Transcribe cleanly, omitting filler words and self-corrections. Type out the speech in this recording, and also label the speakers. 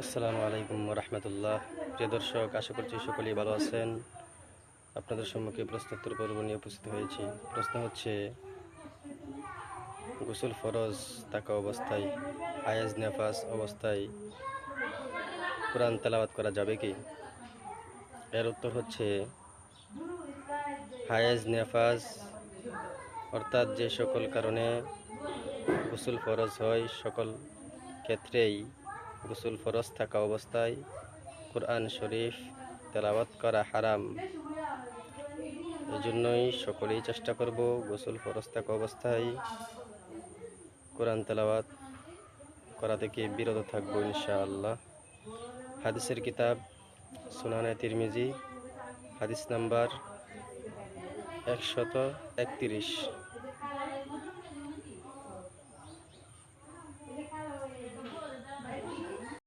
Speaker 1: আসসালামু আলাইকুম রহমতুল্লাহ। প্রিয় দর্শক, আশা করছি সকলেই ভালো আছেন। আপনাদের সম্মুখে প্রশ্নোত্তর পর্ব নিয়ে উপস্থিত হয়েছি। প্রশ্ন হচ্ছে, গোসল ফরজ থাকা অবস্থায় হায়েজ নেফাস অবস্থায় কোরআন তেলাওয়াত করা যাবে কি? এর উত্তর হচ্ছে, হায়েজ নেফাস অর্থাৎ যে সকল কারণে গোসল ফরজ হয়, সকল ক্ষেত্রেই গোসল ফরজ থাকা অবস্থায় কোরআন শরীফ তেলাওয়াত করা হারাম। এজন্যই সকলেই চেষ্টা করব গোসল ফরজ থাকা অবস্থায় কোরআন তেলাওয়াত করা থেকে বিরত থাকবো ইনশাআল্লাহ। হাদিসের কিতাব সুনানে তিরমিজি, হাদিস নাম্বার 131।